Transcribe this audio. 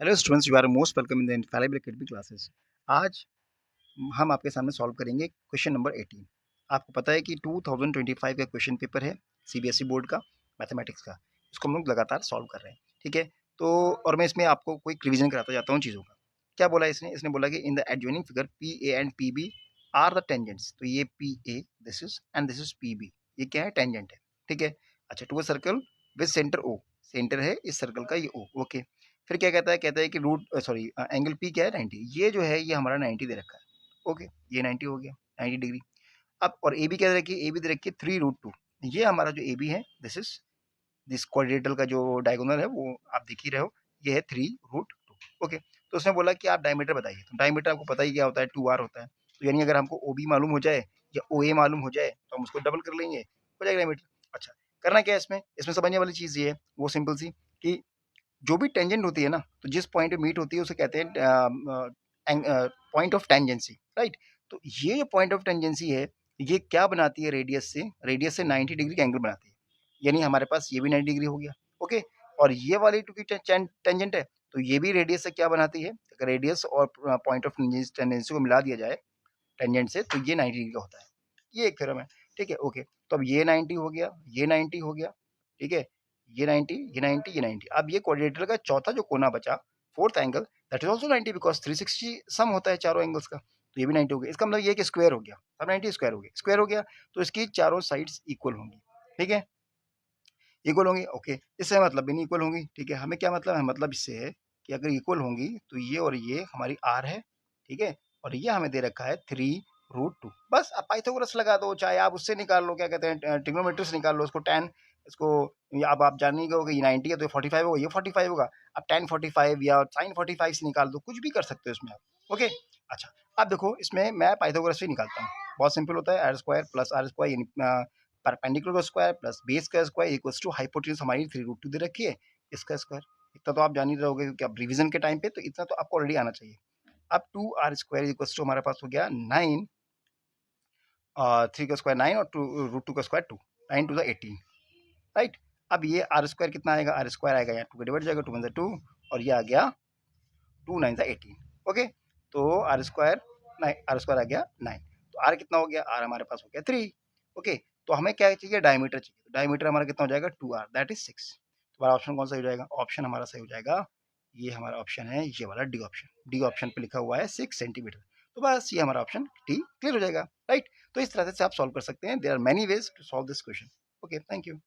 Hello students, you are most welcome in the infallible academy classes. आज हम आपके सामने सॉल्व करेंगे क्वेश्चन नंबर 18। आपको पता है कि 2025 का क्वेश्चन पेपर है सीबीएसई बोर्ड का, मैथमेटिक्स का। इसको हम लोग लगातार सॉल्व कर रहे हैं, ठीक है। तो और मैं इसमें आपको कोई रिवीजन कराता जाता हूँ चीज़ों का। क्या बोला इसने इसने बोला कि in the adjoining figure P A and P B are the tangents. तो ये P A this is and this is P B, ये क्या है, टेंजेंट है, ठीक है। अच्छा, to a circle with centre O, centre है इस सर्कल का ये ओ, ओके। फिर क्या कहता है कि रूट सॉरी एंगल पी क्या है, 90। ये जो है ये हमारा 90 दे रखा है, ओके। ये 90 हो गया, 90 डिग्री। अब और ए बी क्या दे रखी है, ए बी दे रखी है 3√2। ये हमारा जो ए बी है, दिस क्वाड्रेटल का जो डायगोनल है वो आप देख ही रहे हो, ये है 3√2, ओके। तो उसने बोला कि आप डायमीटर बताइए। तो डायमीटर आपको पता ही क्या होता है, 2r होता है। तो यानी अगर हमको ओ बी मालूम हो जाए या ओ ए मालूम हो जाए तो हम उसको डबल कर लेंगे, हो जाएगा डायमीटर। अच्छा, करना क्या है इसमें, इसमें समझने वाली चीज़ ये है, वो सिंपल सी, कि जो भी टेंजेंट होती है ना, तो जिस पॉइंट पे मीट होती है उसे कहते हैं पॉइंट ऑफ टेंजेंसी, राइट। तो ये जो पॉइंट ऑफ टेंजेंसी है, ये क्या बनाती है, रेडियस से 90 डिग्री का एंगल बनाती है। यानी हमारे पास ये भी 90 डिग्री हो गया, ओके। और ये वाली टू की टेंजेंट है, तो ये भी रेडियस से क्या बनाती है, अगर रेडियस और पॉइंट ऑफ टेंजेंसी को मिला दिया जाए टेंजेंट से, तो ये 90 डिग्री का होता है। ये एक थ्योरम है, ठीक है, ओके। तो अब ये 90 हो गया, ये 90 हो गया, ठीक है। ये 90, ये 90, ये 90। अब ये क्वाड्रेटर का चौथा जो कोना बचा, fourth angle, that is also 90 because 360 सम होता है चारों एंगल्स का। तो ये भी 90 हो गया। इसका मतलब ये कि स्क्वायर हो गया। अब 90 स्क्वायर हो गया, स्क्वायर हो गया, तो इसकी चारों साइड्स इक्वल होंगी, ठीक है, इक्वल होंगी, ओके। इससे मतलब भी नहीं इक्वल होंगी, ठीक है। हमें क्या मतलब है, मतलब इससे है कि अगर इक्वल होंगी तो ये और ये हमारी आर है, ठीक है। और ये हमें दे रखा है 3√2। बस आप पाइथागोरस लगा दो, चाहे आप उससे निकाल लो, क्या कहते हैं, ट्रिग्नोमेट्री से निकाल लो उसको, tan इसको। अब आप जान नहीं गए, ये 90 है तो 45 होगा, ये 45 होगा। अब tan 45 या sin 45 से निकाल दो, कुछ भी कर सकते हो इसमें आप, ओके। अच्छा, अब देखो इसमें मैं पाइथागोरस से निकालता हूँ, बहुत सिंपल होता है। R square plus R square यानी परपेंडिकुलर का स्क्वायर प्लस बेस का स्क्वायर इक्वल्स टू हाइपोटेन्यूज हमारी 3√2 दे रखी है, इसका स्क्वायर। इतना तो आप जान ही रहोगे क्योंकि आप रिवीजन के टाइम पे, तो इतना तो आपको ऑलरेडी आना चाहिए। अब 2r² इक्वल्स टू हमारे पास हो गया 9, 3 का स्क्वायर 9 और √2 का स्क्वायर 2, 9 टू द 18, राइट। अब ये आर स्क्वायर कितना आएगा, आर स्क्वायर आएगा यहाँ 2 का डिवाइड जाएगा, 2 वन 2, और ये आ गया 2 9 18, ओके। तो आर स्क्वायर, आर स्क्वायर आ गया 9। तो आर कितना हो गया, आर हमारे पास हो गया 3, ओके। तो हमें क्या चाहिए, डायमीटर चाहिए। तो डायमीटर हमारा कितना हो जाएगा, 2r, दैट इज 6। तो हमारा ऑप्शन कौन सा हो जाएगा, ऑप्शन हमारा सही हो जाएगा, ये हमारा ऑप्शन है, ये वाला डी ऑप्शन। डी ऑप्शन पे लिखा हुआ है 6 सेंटीमीटर। तो बस ये हमारा ऑप्शन डी क्लियर हो जाएगा, राइट। तो इस तरह से आप सॉल्व कर सकते हैं। There are many ways to solve this question, okay, thank you.